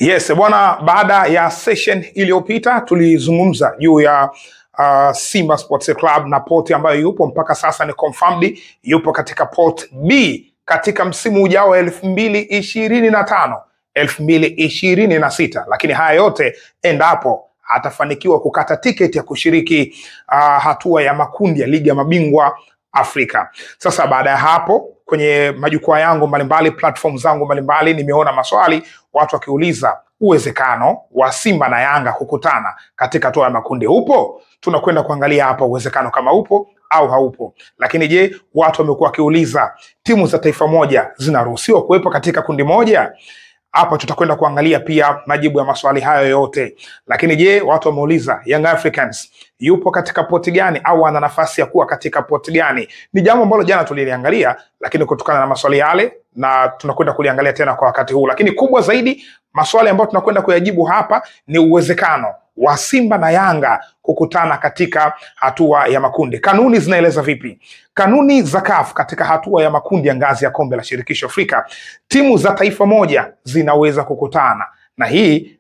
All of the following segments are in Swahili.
Yes, bwana, baada ya session iliyopita tulizungumza juu ya Simba Sports Club na port ambayo yupo mpaka sasa ni confirmed yupo katika port B katika msimu ujao wa 2025 2026, lakini haya yote endapo atafanikiwa kukata tiketi ya kushiriki hatua ya makundi ya ligi ya mabingwa Afrika. Sasa baada ya hapo kwenye majukwaa yangu mbalimbali, platform zangu mbalimbali, nimeona maswali watu wakiuliza uwezekano wa Simba na Yanga kukutana katika hatua ya makundi upo. Tunakwenda kuangalia hapa uwezekano kama upo au haupo. Lakini je, watu wamekuwa wakiuliza timu za taifa moja zinaruhusiwa kuwepo katika kundi moja? Hapa tutakwenda kuangalia pia majibu ya maswali hayo yote. Lakini je, watu wameuliza Young Africans yupo katika poti gani au ana nafasi ya kuwa katika poti gani? Ni jambo ambalo jana tuliliangalia, lakini kutokana na maswali yale na tunakwenda kuliangalia tena kwa wakati huu. Lakini kubwa zaidi, maswali ambayo tunakwenda kuyajibu hapa ni uwezekano wa Simba na Yanga kukutana katika hatua ya makundi. Kanuni zinaeleza vipi? Kanuni za CAF katika hatua ya makundi ya ngazi ya kombe la shirikisho Afrika, timu za taifa moja zinaweza kukutana, na hii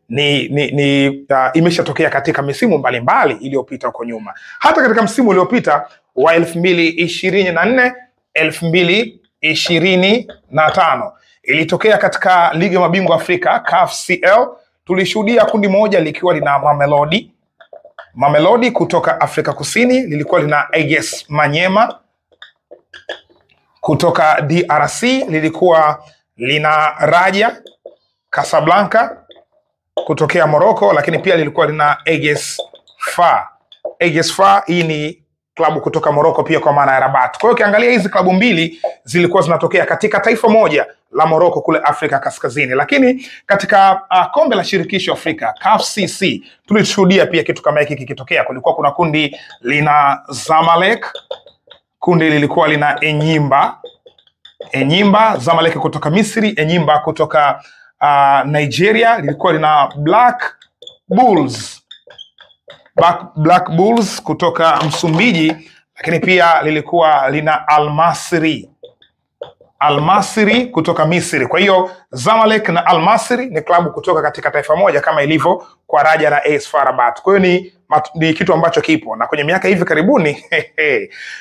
imeshatokea katika misimu mbalimbali iliyopita huko nyuma. Hata katika msimu uliopita wa 2024 2025 ilitokea katika ligi ya mabingwa Afrika CAF CL. Tulishuhudia kundi moja likiwa lina Mamelodi kutoka Afrika Kusini, lilikuwa lina AS Manyema kutoka DRC, lilikuwa lina Raja Casablanca kutokea Morocco, lakini pia lilikuwa lina AS FAR. AS FAR hii ni klabu kutoka Morocco pia kwa maana ya Rabat. Kwa hiyo ukiangalia hizi klabu mbili zilikuwa zinatokea katika taifa moja la Morocco kule Afrika Kaskazini. Lakini katika kombe la shirikisho Afrika CAF CC tulishuhudia pia kitu kama hiki kikitokea. Kulikuwa kuna kundi lina Zamalek, kundi lilikuwa lina Enyimba, Zamalek kutoka Misri, Enyimba kutoka Nigeria, lilikuwa lina Black Bulls kutoka Msumbiji, lakini pia lilikuwa lina Al Masry kutoka Misri. Kwa hiyo Zamalek na Al Masry ni klabu kutoka katika taifa moja kama ilivyo kwa Raja na AS FAR Rabat. Kwa hiyo ni kitu ambacho kipo na kwenye miaka hivi karibuni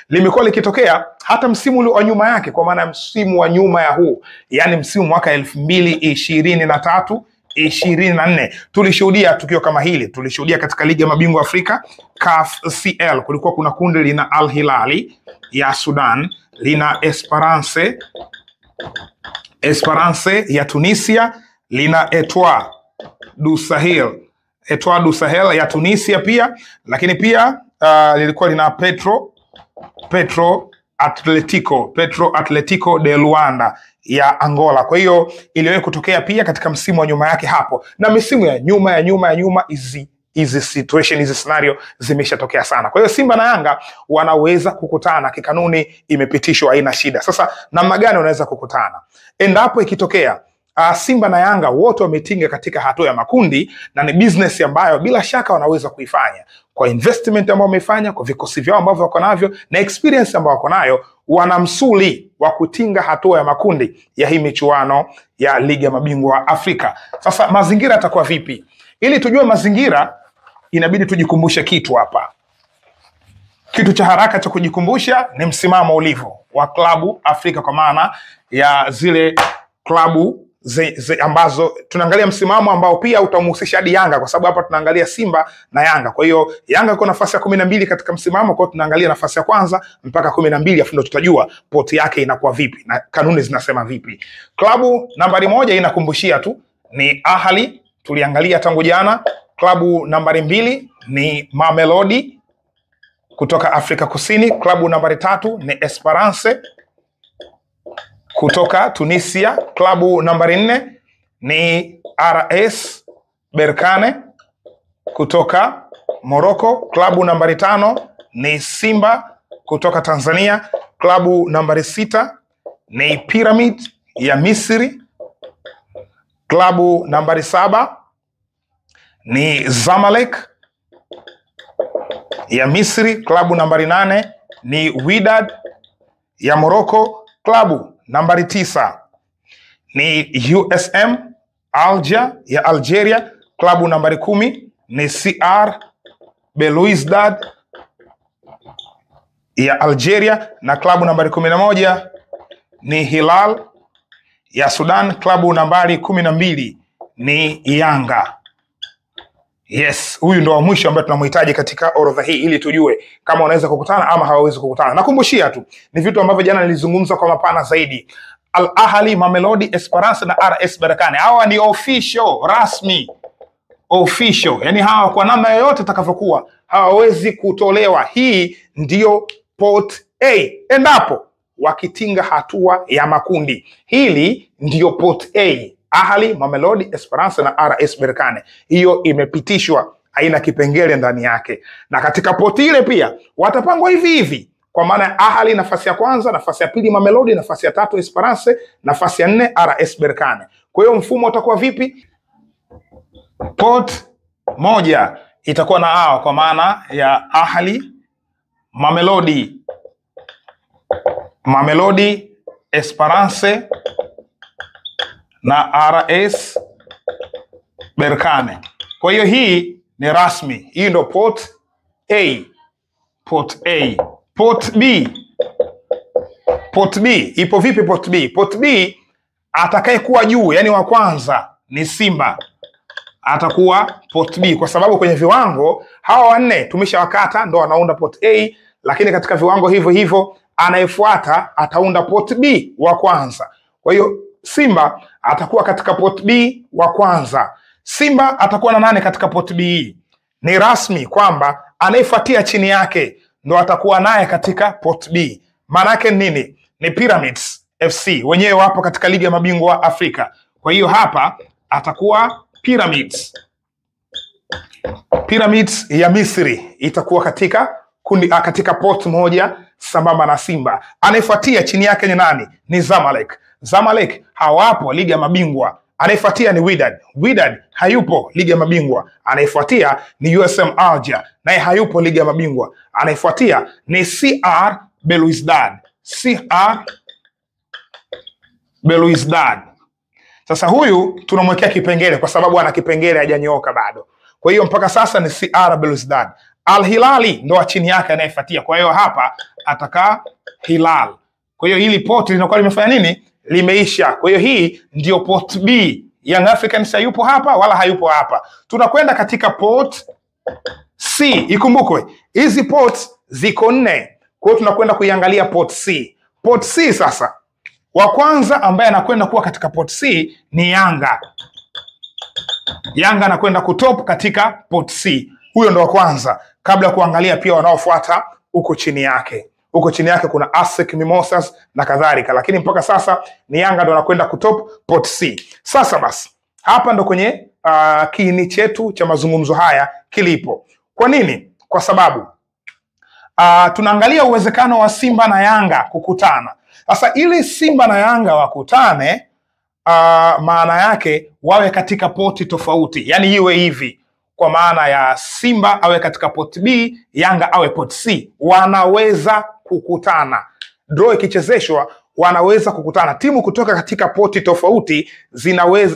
limekuwa likitokea hata msimu wa nyuma yake, kwa maana msimu wa nyuma ya huu, yani msimu mwaka 2023 24 tulishuhudia tukio kama hili. Tulishuhudia katika ligi ya mabingwa Afrika CAF CL, kulikuwa kuna kundi lina Al Hilali ya Sudan, lina Esperance ya Tunisia, lina Etoile du Sahel ya Tunisia pia, lakini pia lilikuwa lina Petro Atletico de Luanda ya Angola. Kwa hiyo iliwahi kutokea pia katika msimu wa nyuma yake hapo, na misimu ya nyuma hizi situation, hizi scenario zimeshatokea sana. Kwa hiyo Simba na Yanga wanaweza kukutana kikanuni, imepitishwa, haina shida. Sasa namna gani wanaweza kukutana? Endapo ikitokea Simba na Yanga wote wametinga katika hatua ya makundi, na ni business ambayo bila shaka wanaweza kuifanya kwa investment ambayo wamefanya, kwa vikosi vyao ambavyo wako navyo na experience ambayo wako nayo, wana msuli wa kutinga hatua ya makundi ya hii michuano ya ligi ya mabingwa Afrika. Sasa mazingira yatakuwa vipi? Ili tujue mazingira, inabidi tujikumbushe kitu hapa. Kitu cha haraka cha kujikumbusha ni msimamo ulivyo wa klabu Afrika, kwa maana ya zile klabu ambazo tunaangalia msimamo ambao pia utamhusisha hadi Yanga, kwa sababu hapa tunaangalia Simba na Yanga. Kwa hiyo Yanga iko nafasi ya 12 katika msimamo, kwa hiyo tunaangalia nafasi ya kwanza mpaka 12, afu ndio tutajua poti yake inakuwa vipi na kanuni zinasema vipi. Klabu nambari 1 inakumbushia tu ni Ahli, tuliangalia tangu jana. Klabu nambari 2 ni Mamelodi kutoka Afrika Kusini. Klabu nambari 3 ni Esperance kutoka Tunisia. Klabu nambari 4 ni RS Berkane kutoka Morocco. Klabu nambari 5 ni Simba kutoka Tanzania. Klabu nambari 6 ni Pyramid ya Misri. Klabu nambari 7 ni Zamalek ya Misri. Klabu nambari 8 ni Wydad ya Morocco. Klabu nambari 9 ni USM Alger ya Algeria. Klabu nambari 10 ni CR Belouizdad ya Algeria, na klabu nambari 11 ni Hilal ya Sudan. Klabu nambari 12 ni Yanga. Yes, huyu ndo wa mwisho ambaye tunamhitaji katika orodha hii ili tujue kama wanaweza kukutana ama hawawezi kukutana. Nakumbushia tu ni vitu ambavyo jana nilizungumza kwa mapana zaidi. Al Ahly, Mamelodi, Esperance na RS Berkane, hawa ni official, rasmi, official. Yani hawa kwa namna yoyote itakavyokuwa hawawezi kutolewa. Hii ndio pot A. Endapo wakitinga hatua ya makundi, hili ndio pot A. Ahly, Mamelodi, Esperance na RS Berkane. Hiyo imepitishwa, haina kipengele ndani yake. Na katika poti ile pia watapangwa hivi hivi, kwa maana ya Ahly nafasi ya kwanza, nafasi ya pili Mamelodi, nafasi ya tatu Esperance, nafasi ya 4 RS Berkane. Kwa hiyo mfumo utakuwa vipi? Pot moja itakuwa na hao, kwa maana ya Ahly, Mamelodi, Esperance na RS Berkane. Kwa hiyo hii ni rasmi. Hii ndo pot A. Pot A. Pot B. Pot B. Ipo vipi pot B? Pot B atakaye kuwa juu, yani wa kwanza ni Simba, atakuwa pot B, kwa sababu kwenye viwango hawa wanne tumeshawakata, ndo wanaunda pot A, lakini katika viwango hivyo hivyo anayefuata ataunda pot B wa kwanza. Kwa hiyo Simba atakuwa katika pot B wa kwanza. Simba atakuwa na nane katika pot B. Ni rasmi kwamba anayefuatia chini yake ndo atakuwa naye katika pot B. Maana yake nini? Ni Pyramids FC, wenyewe wapo katika ligi ya mabingwa Afrika. Kwa hiyo hapa atakuwa Pyramids ya Misri itakuwa katika kundi, katika pot moja sambamba na Simba. Anayefuatia chini yake ni nani? Ni Zamalek hawapo ligi ya mabingwa. Anayefuatia ni Wydad hayupo ligi ya mabingwa. Anayefuatia ni USM Alger, naye hayupo ligi ya mabingwa. Anayefuatia ni CR Belouizdad. Sasa huyu tunamwekea kipengele kwa sababu ana kipengele hajanyooka bado. Kwa hiyo mpaka sasa ni CR Belouizdad. Al Hilali ndo chini yake anayefuatia. Kwa hiyo hapa atakaa Hilal. Kwa hiyo hili poti linakuwa limefanya nini? Limeisha. Kwa hiyo hii ndio pot B. Young Africans hayupo hapa wala hayupo hapa. Tunakwenda katika pot C. Ikumbukwe hizi pots ziko 4. Kwa hiyo tunakwenda kuiangalia pot C. Pot C sasa, wa kwanza ambaye anakwenda kuwa katika pot C ni Yanga. Yanga anakwenda kutop katika pot C. Huyo ndo wa kwanza, kabla ya kuangalia pia wanaofuata huko chini yake. Huko chini yake kuna ASEC Mimosas na kadhalika, lakini mpaka sasa ni Yanga ndo anakwenda kutop pot C. Sasa basi hapa ndo kwenye kiini chetu cha mazungumzo haya kilipo. Kwa nini? Kwa sababu tunaangalia uwezekano wa Simba na Yanga kukutana. Sasa ili Simba na Yanga wakutane, maana yake wawe katika poti tofauti, yani iwe hivi, kwa maana ya Simba awe katika pot B, Yanga awe pot C. Wanaweza kukutana. Draw ikichezeshwa wanaweza kukutana. Timu kutoka katika poti tofauti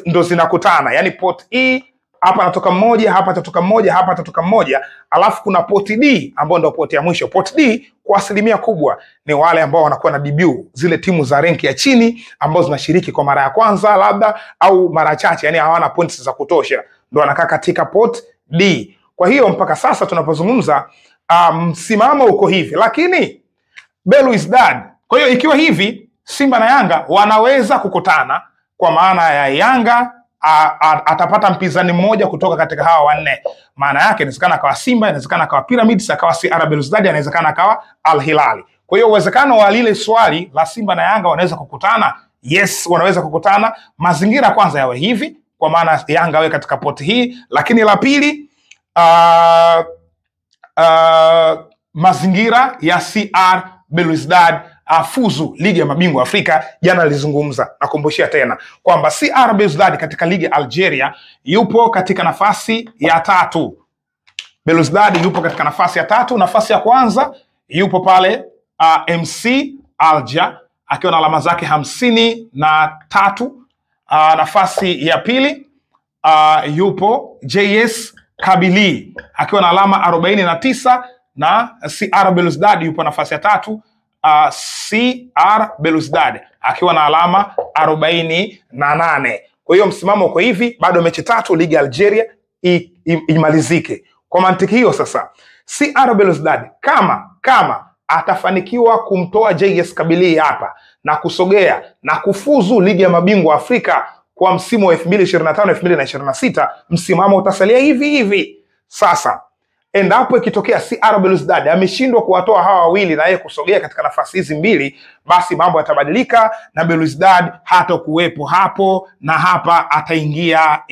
ndo zinakutana. Yani pot E, hapa anatoka mmoja, hapa atatoka mmoja, hapa atatoka mmoja. Alafu kuna pot D ambao ndo poti ya mwisho. Pot D kwa asilimia kubwa ni wale ambao wanakuwa na debut, zile timu za renki ya chini ambazo zinashiriki kwa mara ya kwanza labda au mara chache, yani hawana points za kutosha, ndo wanakaa katika pot D. Kwa hiyo mpaka sasa tunapozungumza msimamo uko hivi, lakini Belouizdad. Kwa hiyo ikiwa hivi, Simba na Yanga wanaweza kukutana, kwa maana ya Yanga atapata mpinzani mmoja kutoka katika hawa wanne. Maana yake inawezekana akawa Simba, inawezekana akawa Pyramids, akawa CR Belouizdad, inawezekana akawa Al Hilali. Kwa hiyo uwezekano wa lile swali la Simba na Yanga wanaweza kukutana, yes, wanaweza kukutana. Mazingira kwanza yawe hivi, kwa maana Yanga awe katika poti hii, lakini la pili mazingira ya CR Belouizdad afuzu ligi ya mabingwa Afrika. Jana alizungumza, nakumbushia tena kwamba CR Belouizdad katika ligi ya Algeria yupo katika nafasi ya 3. Belouizdad yupo katika nafasi ya 3. Nafasi ya kwanza yupo pale MC Alger akiwa na alama zake 53, Nafasi ya pili yupo JS Kabylie akiwa na alama 49 na CR Belouizdad yupo nafasi ya tatu. CR Belouizdad akiwa na alama 48. Kwa hiyo msimamo uko hivi, bado mechi 3 ligi ya Algeria imalizike. Kwa mantiki hiyo sasa, CR Belouizdad kama atafanikiwa kumtoa JS Kabylie hapa na kusogea na kufuzu ligi ya mabingwa Afrika kwa msimu wa 2025-2026, msimamo utasalia hivi hivi. Sasa endapo ikitokea CR Belouizdad ameshindwa kuwatoa hawa wawili na yeye kusogea katika nafasi hizi mbili, basi mambo yatabadilika na Belouizdad hata kuwepo hapo, na hapa ataingia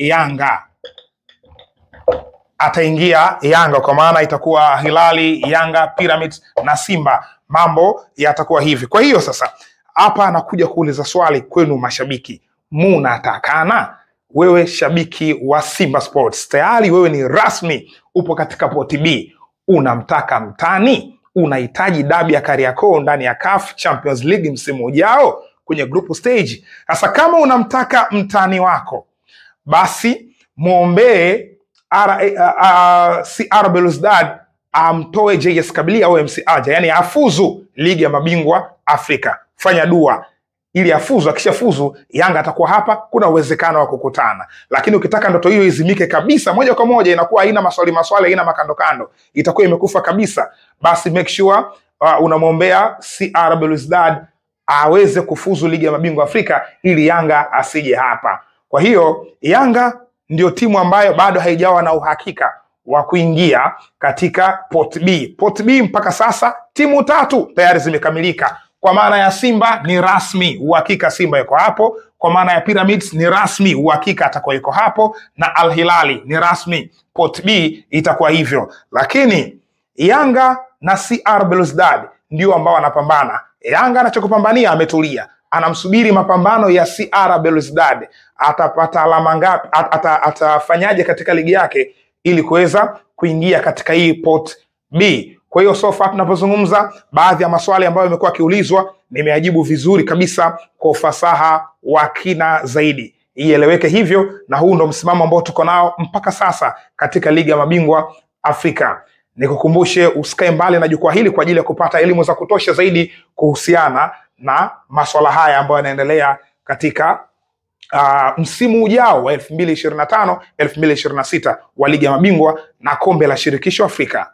Yanga kwa maana itakuwa Hilali, Yanga, Pyramids na Simba. Mambo yatakuwa hivi. Kwa hiyo sasa hapa anakuja kuuliza swali kwenu mashabiki, munatakana? Wewe shabiki wa Simba Sports, tayari wewe ni rasmi upo katika poti B, unamtaka mtani? Unahitaji dabi ya Kariakoo ndani ya CAF Champions League msimu ujao kwenye group stage. Sasa kama unamtaka mtani wako, basi muombee CR Belouizdad amtoe JS Kabylie au MC Alger, yani afuzu ligi ya mabingwa Afrika. Fanya dua ili afuzu. Akishafuzu, Yanga atakuwa hapa, kuna uwezekano wa kukutana. Lakini ukitaka ndoto hiyo izimike kabisa moja kwa moja, inakuwa haina maswali, haina makando, itakuwa imekufa kabisa, basi make sure unamwombea CR Belouizdad aweze kufuzu ligi ya mabingwa Afrika ili Yanga asije hapa. Kwa hiyo Yanga ndio timu ambayo bado haijawa na uhakika wa kuingia katika pot B. Pot B mpaka sasa timu 3 tayari zimekamilika. Kwa maana ya Simba ni rasmi, uhakika Simba yuko hapo. Kwa maana ya Pyramids ni rasmi, uhakika atakuwa yuko hapo, na Al Hilali ni rasmi, pot B itakuwa hivyo. Lakini Yanga na CR Belouizdad ndio ambao wanapambana. Yanga anachokupambania ametulia, anamsubiri mapambano ya CR Belouizdad. Atapata alama ngapi, atafanyaje katika ligi yake ili kuweza kuingia katika hii pot B. Kwa hiyo so far tunapozungumza, baadhi ya maswali ambayo yamekuwa kiulizwa nimeajibu vizuri kabisa kwa ufasaha wa kina zaidi. Ieleweke hivyo, na huu ndo msimamo ambao tuko nao mpaka sasa katika ligi ya mabingwa Afrika. Nikukumbushe usikae mbali na jukwaa hili kwa ajili ya kupata elimu za kutosha zaidi kuhusiana na maswala haya ambayo yanaendelea katika msimu ujao wa 2025-2026 wa ligi ya mabingwa na kombe la shirikisho Afrika.